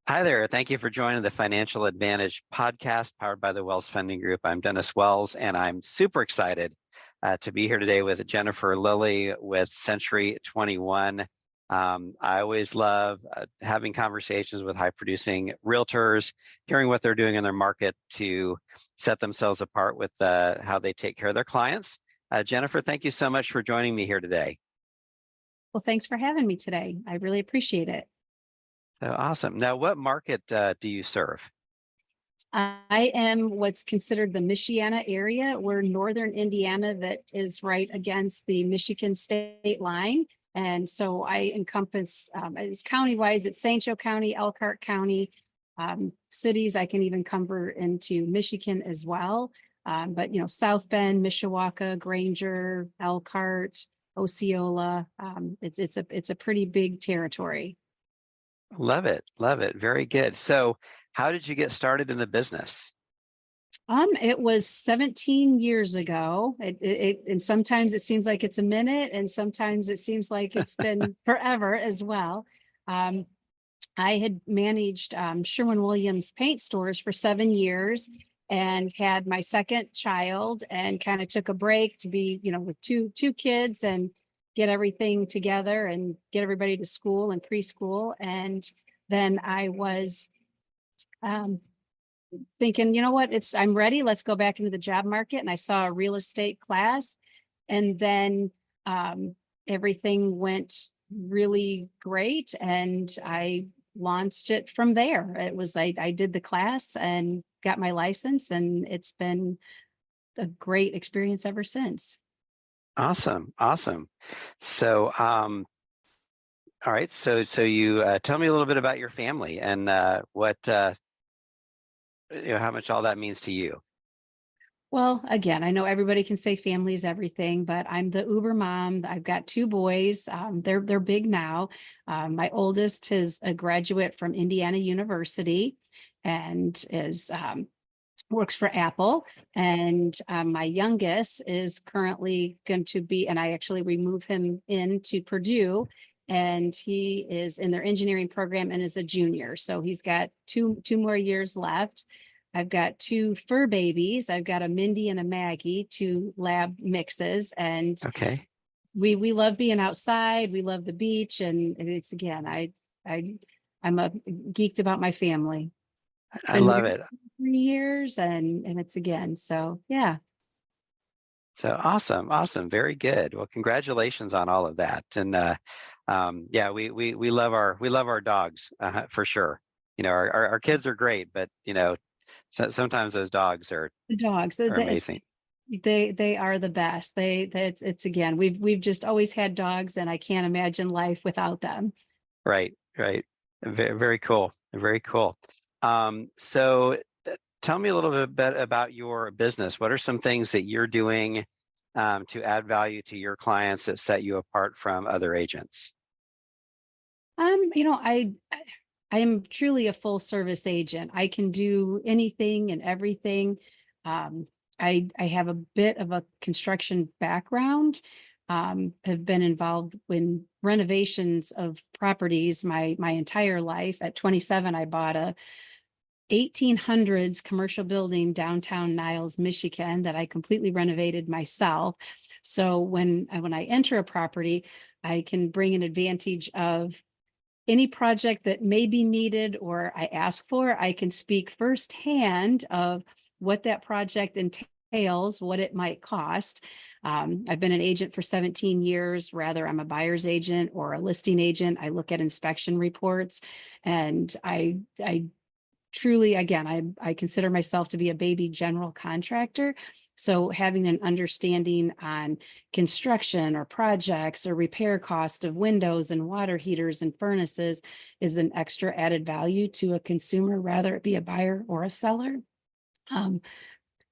Hi there. Thank you for joining the Financial Advantage podcast powered by the Wells Funding Group. I'm Dennis Wells, and I'm super excited to be here today with Jennifer Lillie with Century 21. I always love having conversations with high-producing realtors, hearing what they're doing in their market to set themselves apart with how they take care of their clients. Jennifer, thank you so much for joining me here today. Well, thanks for having me today. I really appreciate it. So awesome. Now, what market do you serve? I am what's considered the Michiana area. We're northern Indiana that is right against the Michigan state line. And so I encompass, it's county-wise, it's St. Joe County, Elkhart County, cities. I can even cover into Michigan as well. But, South Bend, Mishawaka, Granger, Elkhart, Osceola, it's a pretty big territory. Love it. Love it. Very good. So how did you get started in the business? It was 17 years ago. And sometimes it seems like it's a minute, and sometimes it seems like it's been forever as well. I had managed Sherwin-Williams paint stores for 7 years and had my second child, and kind of took a break to be, with two kids and get everything together and get everybody to school and preschool. And then I was thinking, I'm ready. Let's go back into the job market. And I saw a real estate class, and then everything went really great, and I launched it from there. It was I did the class and got my license, and it's been a great experience ever since. Awesome. Awesome. So, all right. So you tell me a little bit about your family and what, how much all that means to you. Well, again, I know everybody can say family is everything, but I'm the Uber mom. I've got 2 boys. They're big now. My oldest is a graduate from Indiana University and is works for Apple. And my youngest is currently going to be, and I actually remove him into Purdue, and he is in their engineering program and is a junior. So he's got two more years left. I've got 2 fur babies. I've got a Mindy and a Maggie, 2 lab mixes, and Okay. we love being outside. We love the beach, and it's again, I'm a geeked about my family. I Been love married it. 3 years, and it's again. So yeah. So awesome. Awesome. Very good. Well, congratulations on all of that. And yeah, we love our dogs for sure. Our kids are great, but so sometimes those dogs are The dogs, amazing. they are the best. It's again, we've just always had dogs, and I can't imagine life without them. Right. Right. Very, very cool. Very cool. So tell me a little bit about your business. What are some things that you're doing to add value to your clients that set you apart from other agents? I am truly a full service agent. I can do anything and everything. I have a bit of a construction background. Have been involved in renovations of properties my entire life. At 27, I bought a 1800s commercial building downtown Niles, Michigan, that I completely renovated myself. So when I enter a property, I can bring an advantage of any project that may be needed or I ask for. I can speak firsthand of what that project entails, what it might cost. I've been an agent for 17 years. Rather, I'm a buyer's agent or a listing agent. I look at inspection reports, and I truly, again, I consider myself to be a baby general contractor. So having an understanding on construction or projects or repair cost of windows and water heaters and furnaces is an extra added value to a consumer, rather it be a buyer or a seller.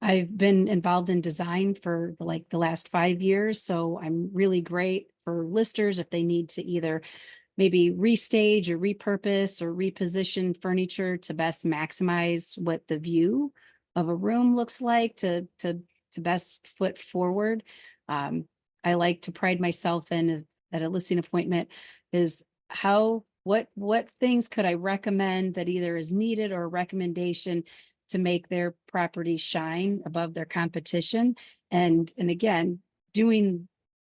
I've been involved in design for the last 5 years. So I'm really great for listers if they need to either maybe restage or repurpose or reposition furniture to best maximize what the view of a room looks like to best foot forward. I like to pride myself in at a listing appointment is how what things could I recommend that either is needed or a recommendation to make their property shine above their competition? And again, doing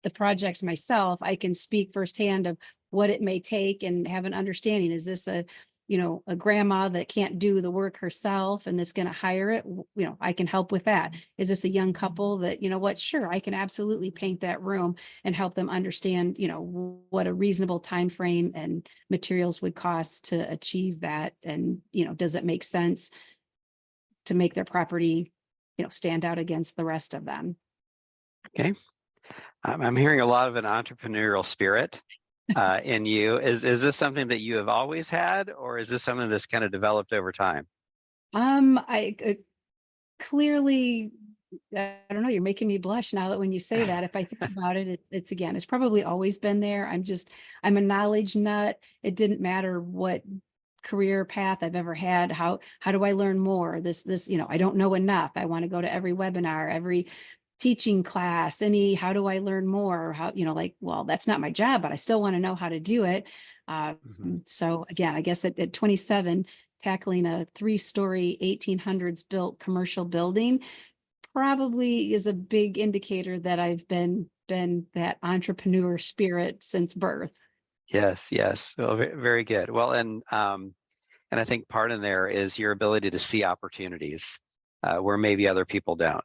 the projects myself, I can speak firsthand of what it may take and have an understanding. Is this a grandma that can't do the work herself and that's going to hire it? I can help with that. Is this a young couple that, sure, I can absolutely paint that room and help them understand, what a reasonable time frame and materials would cost to achieve that. And, does it make sense to make their property, stand out against the rest of them? Okay. I'm hearing a lot of an entrepreneurial spirit in you. Is this something that you have always had, or is this something that's kind of developed over time? I clearly, I don't know, you're making me blush now that when you say that. If I think about it, it's probably always been there. I'm a knowledge nut. It didn't matter what career path I've ever had. How do I learn more? This, I don't know enough. I want to go to every webinar, every teaching class, how do I learn more? How, well, that's not my job, but I still want to know how to do it. Mhm. So again, I guess at 27, tackling a 3-story 1800s built commercial building probably is a big indicator that I've been that entrepreneur spirit since birth. Yes, yes. Well, very good. Well, and I think part in there is your ability to see opportunities where maybe other people don't.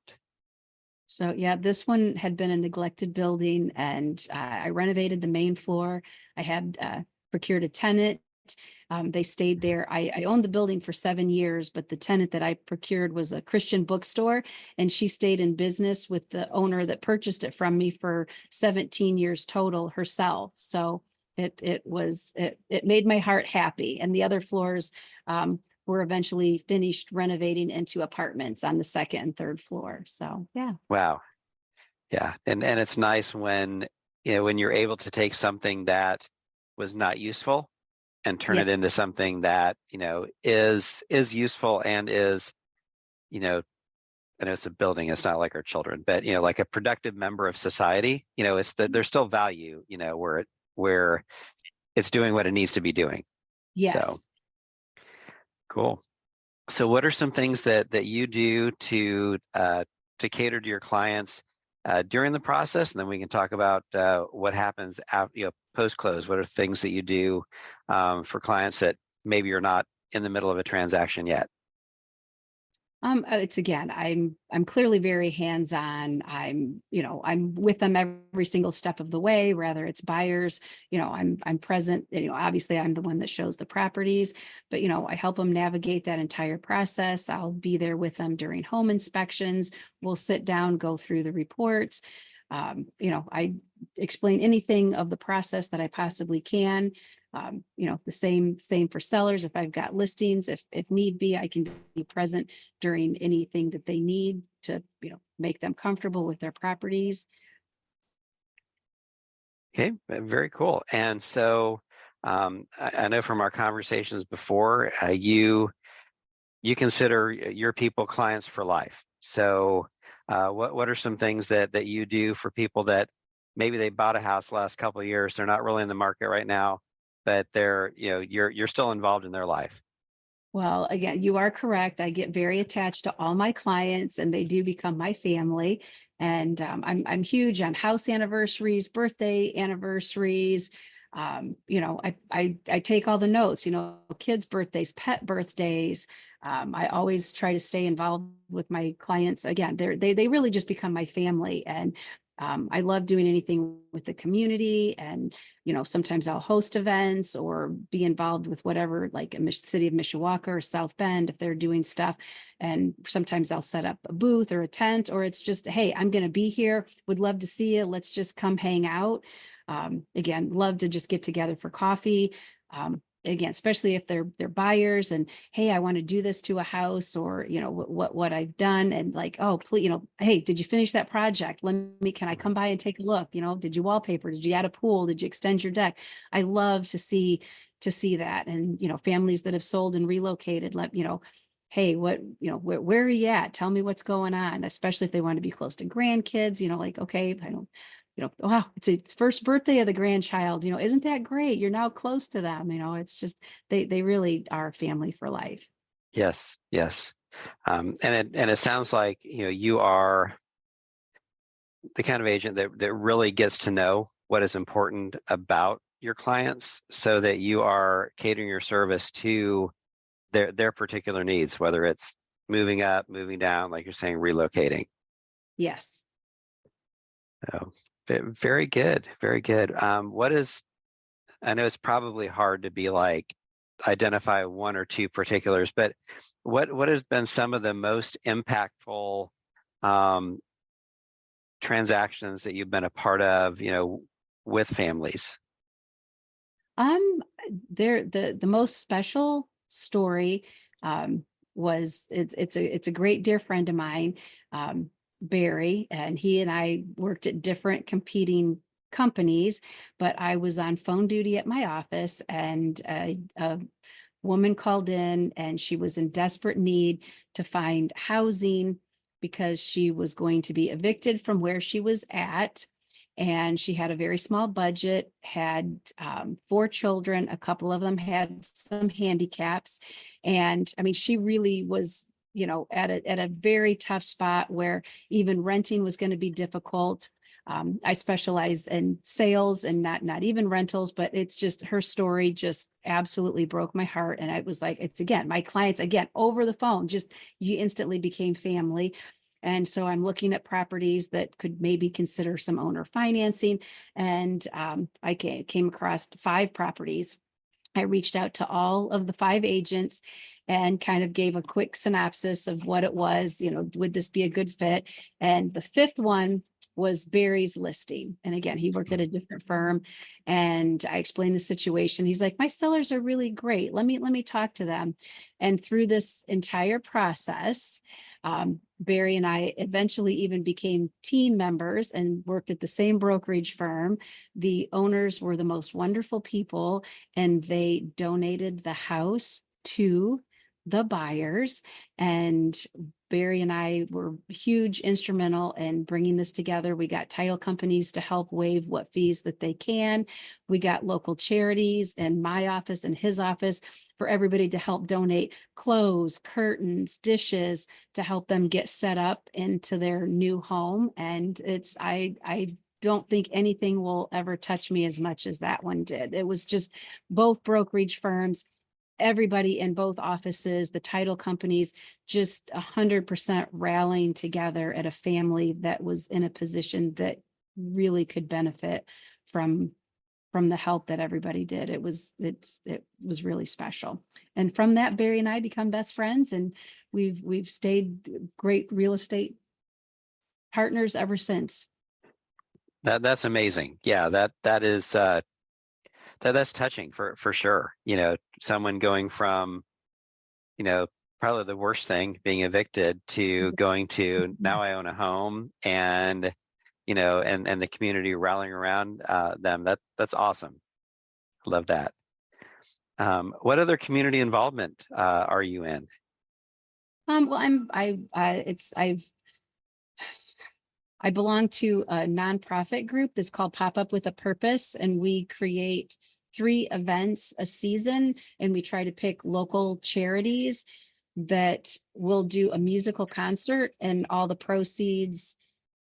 So yeah, this one had been a neglected building, and I renovated the main floor. I had procured a tenant. They stayed there. I owned the building for 7 years, but the tenant that I procured was a Christian bookstore, and she stayed in business with the owner that purchased it from me for 17 years total herself. So it made my heart happy. And the other floors were eventually finished renovating into apartments on the second and third floor. So yeah. Wow. Yeah. And it's nice when when you're able to take something that was not useful and turn Yeah. it into something that is useful and is you know I know it's a building, it's not like our children, but like a productive member of society. It's that there's still value where it's doing what it needs to be doing. So Yes. cool. So what are some things that you do to cater to your clients during the process, and then we can talk about what happens after, post close. What are things that you do for clients that maybe you're not in the middle of a transaction yet? It's again, I'm clearly very hands-on. I'm with them every single step of the way, whether it's buyers, I'm present, obviously I'm the one that shows the properties, but I help them navigate that entire process. I'll be there with them during home inspections. We'll sit down, go through the reports. I explain anything of the process that I possibly can. The same for sellers. If I've got listings, if need be, I can be present during anything that they need to, make them comfortable with their properties. Okay, very cool. And so I know from our conversations before, you consider your people clients for life. So what are some things that you do for people that maybe they bought a house the last couple of years, they're not really in the market right now, but you're still involved in their life? Well, again, you are correct. I get very attached to all my clients, and they do become my family. And I'm huge on house anniversaries, birthday anniversaries. I take all the notes. Kids' birthdays, pet birthdays. I always try to stay involved with my clients. Again, they really just become my family, and I love doing anything with the community. And sometimes I'll host events or be involved with whatever, like in the city of Mishawaka or South Bend, if they're doing stuff. And sometimes I'll set up a booth or a tent, or it's just, hey, I'm going to be here. Would love to see you. Let's just come hang out. Again, love to just get together for coffee. Again, especially if they're buyers and, hey, I want to do this to a house, or what I've done, and like, oh, please, hey, did you finish that project? Can I come by and take a look? Did you wallpaper? Did you add a pool? Did you extend your deck? I love to see that. And families that have sold and relocated, hey, where are you at? Tell me what's going on, especially if they want to be close to grandkids, like, okay, I don't wow, it's a first birthday of the grandchild, isn't that great? You're now close to them. It's just, they really are family for life. Yes, yes. And it sounds like, you are the kind of agent that really gets to know what is important about your clients so that you are catering your service to their particular needs, whether it's moving up, moving down, like you're saying, relocating. Yes. So, very good, very good. I know it's probably hard to be like, identify one or two particulars, but what has been some of the most impactful um, transactions that you've been a part of, with families? Um, the most special story was it's a great dear friend of mine, Barry, and he and I worked at different competing companies, but I was on phone duty at my office, and a woman called in, and she was in desperate need to find housing because she was going to be evicted from where she was at, and she had a very small budget, had 4 children. A couple of them had some handicaps. And I mean, she really was, at a very tough spot where even renting was going to be difficult. I specialize in sales and not even rentals, but it's just, her story just absolutely broke my heart. And I was like, it's, again, my clients, again, over the phone, just, you instantly became family. And so I'm looking at properties that could maybe consider some owner financing. And I came across 5 properties. I reached out to all of the 5 agents and kind of gave a quick synopsis of what it was, would this be a good fit? And the 5th one was Barry's listing. And again, he worked at a different firm, and I explained the situation. He's like, my sellers are really great. Let me talk to them. And through this entire process, Barry and I eventually even became team members and worked at the same brokerage firm. The owners were the most wonderful people, and they donated the house to the buyers. And Barry and I were huge instrumental in bringing this together. We got title companies to help waive what fees that they can. We got local charities in my office and his office for everybody to help donate clothes, curtains, dishes to help them get set up into their new home. And I don't think anything will ever touch me as much as that one did. It was just both brokerage firms, everybody in both offices, the title companies, just 100% rallying together at a family that was in a position that really could benefit from the help that everybody did. It was really special. And from that, Barry and I become best friends, and we've stayed great real estate partners ever since. That's amazing. Yeah, that is that's touching for sure. Someone going from, probably the worst thing, being evicted, to going to, now I own a home, and and the community rallying around them. That's awesome. Love that. What other community involvement are you in? Well, I belong to a nonprofit group that's called Pop Up with a Purpose, and we create 3 events a season, and we try to pick local charities that will do a musical concert, and all the proceeds,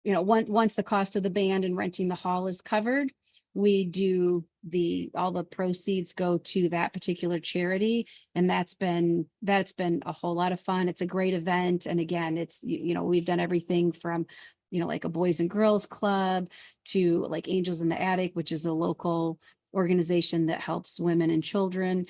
once the cost of the band and renting the hall is covered, we do all the proceeds go to that particular charity. And that's been a whole lot of fun. It's a great event. And again, it's, we've done everything from, like a Boys and Girls Club to like Angels in the Attic, which is a local organization that helps women and children.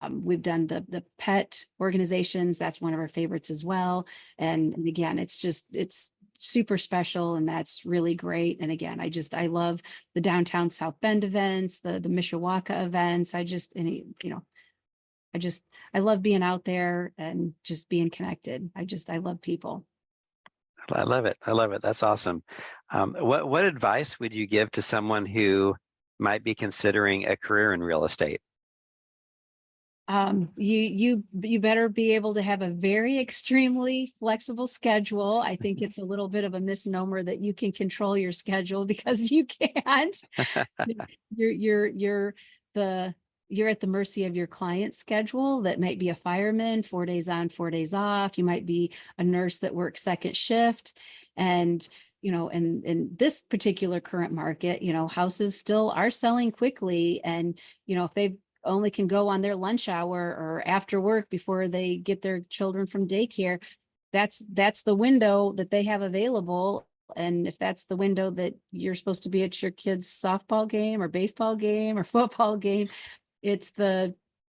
We've done the pet organizations. That's one of our favorites as well. And again, it's super special, and that's really great. And again, I love the downtown South Bend events, the Mishawaka events. I love being out there and just being connected. I love people. I love it. I love it. That's awesome. What advice would you give to someone who might be considering a career in real estate? You better be able to have a very extremely flexible schedule. I think it's a little bit of a misnomer that you can control your schedule, because you can't. You're the you're at the mercy of your client's schedule. That might be a fireman, 4 days on, 4 days off. You might be a nurse that works second shift. And in this particular current market, houses still are selling quickly. And if they've only can go on their lunch hour or after work before they get their children from daycare, that's the window that they have available. And if that's the window that you're supposed to be at your kid's softball game or baseball game or football game, it's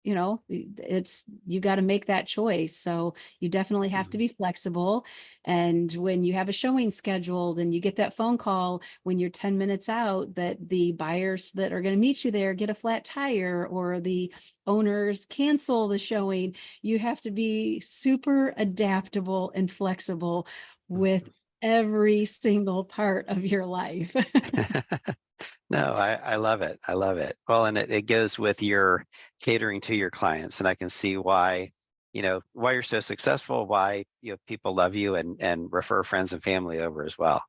you got to make that choice. So you definitely have to be flexible. And when you have a showing scheduled and you get that phone call when you're 10 minutes out that the buyers that are going to meet you there get a flat tire, or the owners cancel the showing, you have to be super adaptable and flexible with every single part of your life. No, I love it. I love it. Well, and it goes with your catering to your clients, and I can see why, why you're so successful, why people love you and refer friends and family over as well.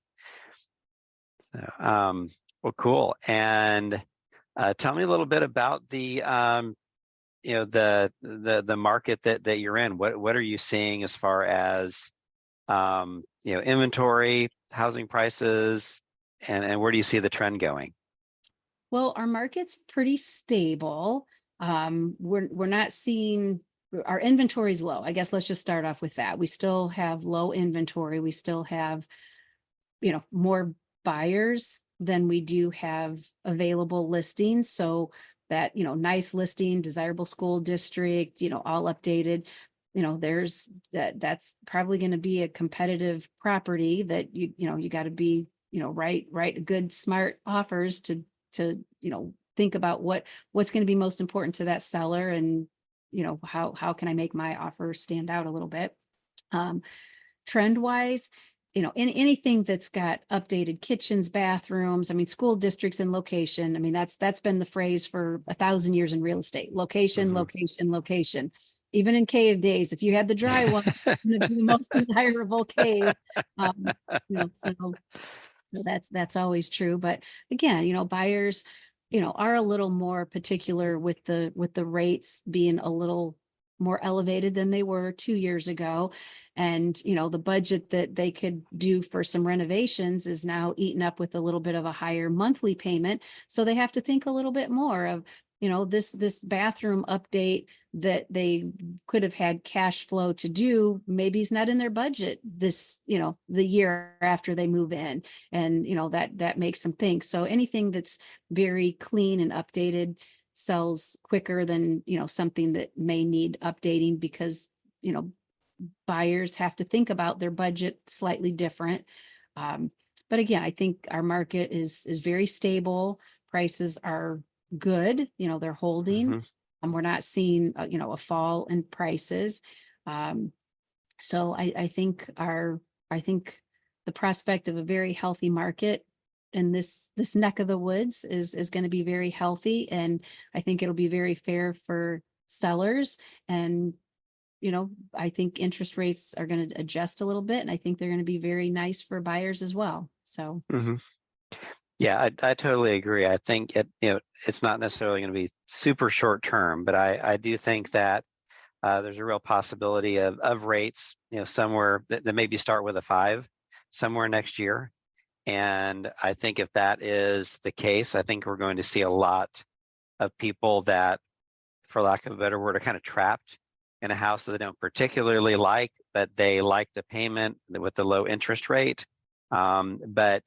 So, well, cool. And tell me a little bit about the the market that you're in. What are you seeing as far as inventory, housing prices, and where do you see the trend going? Well, our market's pretty stable. We're not seeing our inventory is low. I guess let's just start off with that. We still have low inventory. We still have, more buyers than we do have available listings. So that, nice listing, desirable school district, all updated, that's probably going to be a competitive property that you got to be, write good, smart offers to think about what's going to be most important to that seller, and how can I make my offer stand out a little bit. Trend wise, in anything that's got updated kitchens, bathrooms, I mean, school districts and location. I mean, that's been the phrase for 1,000 years in real estate: location, location, location. Even in cave days, if you had the dry one, it's going to be the most desirable cave. So that's always true. But again, buyers, are a little more particular with the rates being a little more elevated than they were 2 years ago. And, the budget that they could do for some renovations is now eaten up with a little bit of a higher monthly payment. So they have to think a little bit more of, this bathroom update that they could have had cash flow to do, maybe is not in their budget this, the year after they move in. And, that makes them think. So anything that's very clean and updated sells quicker than, something that may need updating, because, buyers have to think about their budget slightly different. But again, I think our market is very stable. Prices are good, they're holding. And we're not seeing, a fall in prices. So I think the prospect of a very healthy market in this neck of the woods is going to be very healthy. And I think it'll be very fair for sellers. And, I think interest rates are going to adjust a little bit, and I think they're going to be very nice for buyers as well. So. Yeah, I totally agree. I think it's not necessarily going to be super short term, but I do think that there's a real possibility of rates, somewhere that maybe start with a 5 somewhere next year. And I think if that is the case, I think we're going to see a lot of people that, for lack of a better word, are kind of trapped in a house that they don't particularly like, but they like the payment with the low interest rate. But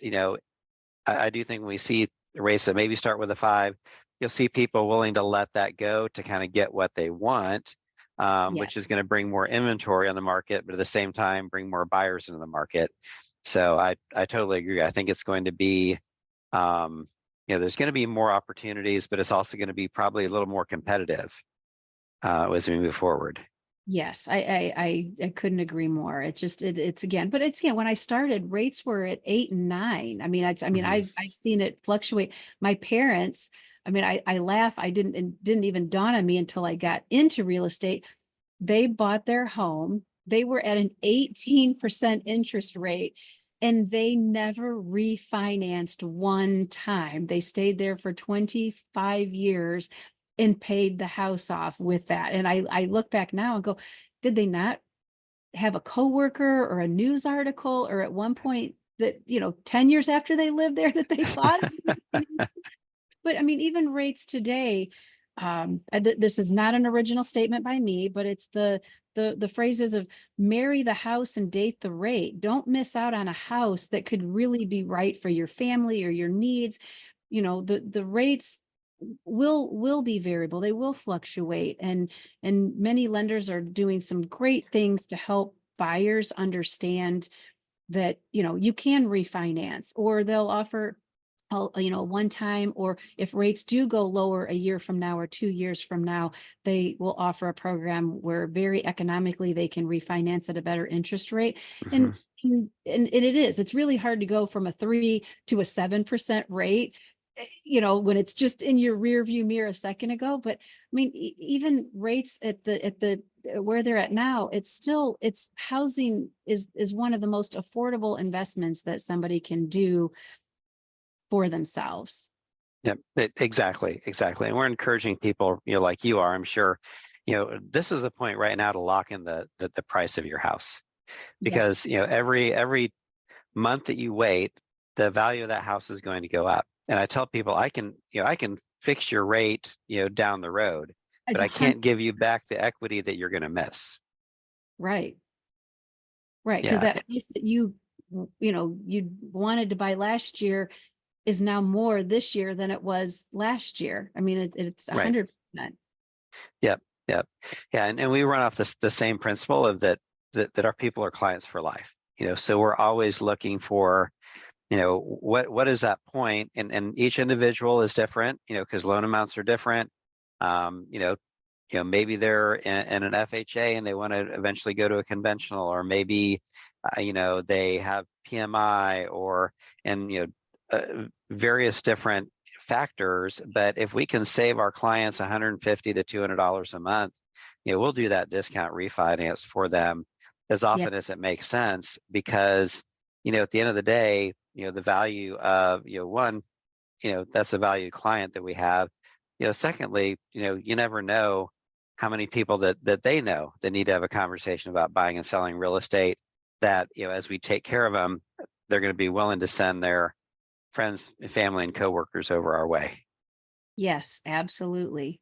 I do think when we see rates that maybe start with a 5, you'll see people willing to let that go to kind of get what they want, which is going to bring more inventory on the market, but at the same time, bring more buyers into the market. So I totally agree. I think it's going to be, there's going to be more opportunities, but it's also going to be probably a little more competitive as we move forward. Yes, I couldn't agree more. It's again, but it's when I started, rates were at 8 and 9. I mean, I've seen it fluctuate. My parents, I mean, I laugh. It didn't even dawn on me until I got into real estate. They bought their home. They were at an 18% interest rate, and they never refinanced one time. They stayed there for 25 years and paid the house off with that. And I look back now and go, did they not have a coworker or a news article, or at one point that, 10 years after they lived there, that they thought but I mean, even rates today, this is not an original statement by me, but it's the phrases of marry the house and date the rate. Don't miss out on a house that could really be right for your family or your needs. The rates will be variable. They will fluctuate, and many lenders are doing some great things to help buyers understand that, you can refinance, or they'll offer one time, or if rates do go lower a year from now or 2 years from now, they will offer a program where very economically they can refinance at a better interest rate. Mhm. And it's really hard to go from a 3 to a 7% rate, when it's just in your rear view mirror a second ago. But I mean, even rates at the where they're at now, it's housing is one of the most affordable investments that somebody can do for themselves. Yep, exactly. And we're encouraging people, like you are, I'm sure, this is the point right now to lock in the price of your house, because, Yes. every month that you wait, the value of that house is going to go up. And I tell people, I can fix your rate, down the road, It's but a I hundred. can't give you back the equity that you're going to miss. Right. Right. Because Yeah, that house that you wanted to buy last year is now more this year than it was last year. I mean, it's right. 100%. Yep, yep. Yeah, and we run off the same principle of that our people are clients for life. So we're always looking for, what is that point, and each individual is different, because loan amounts are different. Um, you know, maybe they're in an FHA and they want to eventually go to a conventional, or maybe, they have PMI, or and various different factors. But if we can save our clients $150 to $200 a month, we'll do that discount refinance for them as Yeah. often as it makes sense, because at the end of the day, the value of one, that's a valued client that we have. Secondly, you never know how many people that they know that need to have a conversation about buying and selling real estate, that as we take care of them, they're going to be willing to send their friends, family, and coworkers over our way. Yes, absolutely.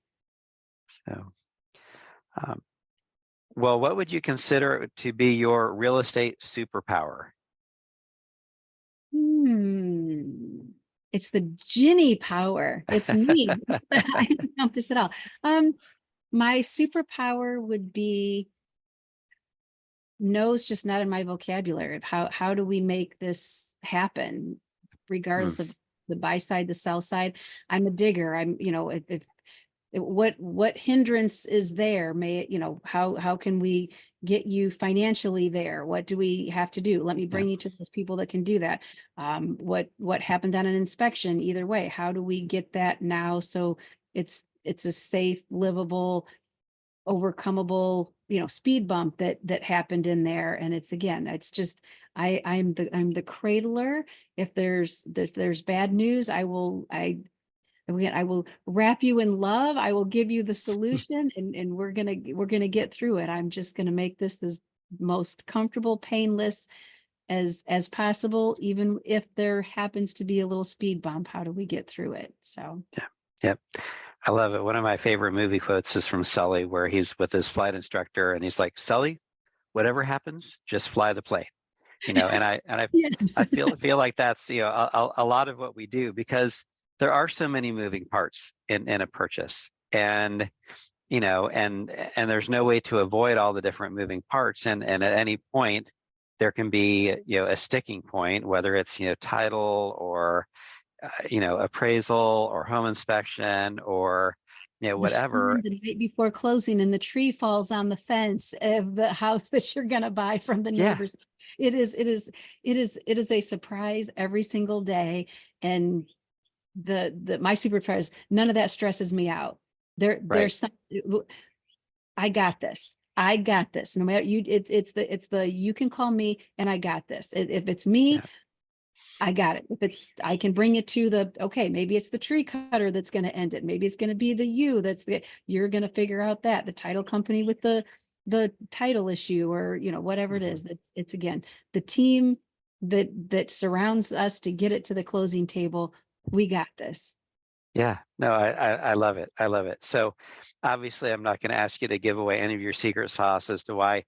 So, um, well, what would you consider to be your real estate superpower? It's the Ginny power. It's me. I encompass it all. My superpower would be no's just not in my vocabulary of how do we make this happen, Hmm. regardless of the buy side, the sell side. I'm a digger. I'm, if what hindrance is there? May it, how can we get you financially there? What do we have to do? Let me Yeah. bring you to those people that can do that. What happened on an inspection? Either way, how do we get that now so it's a safe, livable, overcomable, speed bump that happened in there? And it's just I'm the cradler. If there's bad news, I will wrap you in love. I will give you the solution, and we're gonna get through it. I'm just gonna make this as most comfortable, painless as possible, even if there happens to be a little speed bump. How do we get through it? So Yeah. Yep. I love it. One of my favorite movie quotes is from Sully, where he's with his flight instructor and he's like, Sully, whatever happens, just fly the plane. And I yes. I feel like that's a lot of what we do, because there are so many moving parts in a purchase, and and there's no way to avoid all the different moving parts, and at any point there can be a sticking point, whether it's title, or appraisal, or home inspection, or The whatever. storm the night before closing, and the tree falls on the fence of the house that you're going to buy from the Yeah. neighbors. It is a surprise every single day. And my superpowers, none of that stresses me out. Right. There's some, I got this. I got this. No matter you, it's the you can call me and I got this. If it's me, Yeah. I got it. If it's, I can bring it to the, okay, maybe it's the tree cutter that's going to end it. Maybe it's going to be the you you're going to figure out that the title company with the title issue, or, whatever it is. It's again, the team that surrounds us to get it to the closing table. We got this. Yeah, no, I love it. I love it. So obviously I'm not going to ask you to give away any of your secret sauce as to why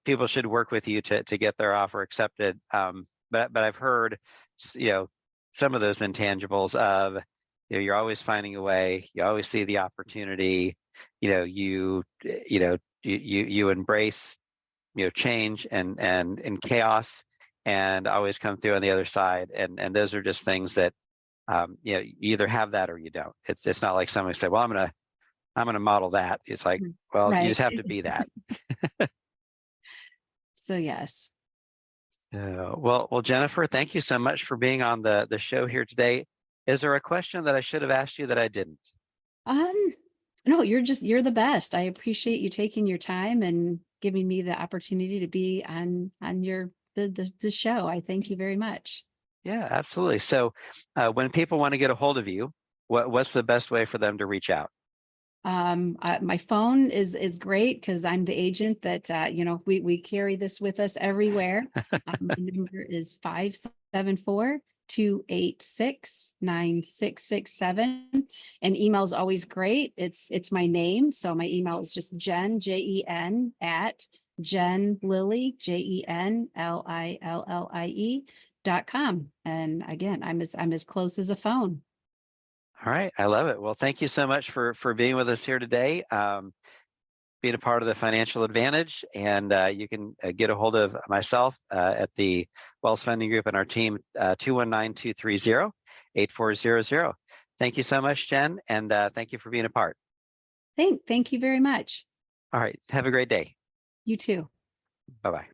people should work with you to get their offer accepted. But I've heard, some of those intangibles of, you're always finding a way, you always see the opportunity, you embrace, change and chaos, and always come through on the other side. And those are just things that, you either have that or you don't. It's not like somebody said, well, I'm gonna model that. It's like, well, you Right. just have to be that. So yes. Well, Jennifer, thank you so much for being on the show here today. Is there a question that I should have asked you that I didn't? No, you're the best. I appreciate you taking your time and giving me the opportunity to be on the show. I thank you very much. Yeah, absolutely. So when people want to get a hold of you, what's the best way for them to reach out? My phone is great because I'm the agent that we carry this with us everywhere. My number is 574-286-9667, and email is always great. It's my name, so my email is just Jen, JEN, at JenLillie, JenLillie.com. And again, I'm as close as a phone. All right, I love it. Well, thank you so much for being with us here today, being a part of the Financial Advantage. And you can get a hold of myself at the Wells Funding Group and our team, 219-230-8400. Thank you so much, Jen, and thank you for being a part. Thank you very much. All right, have a great day. You too. Bye-bye.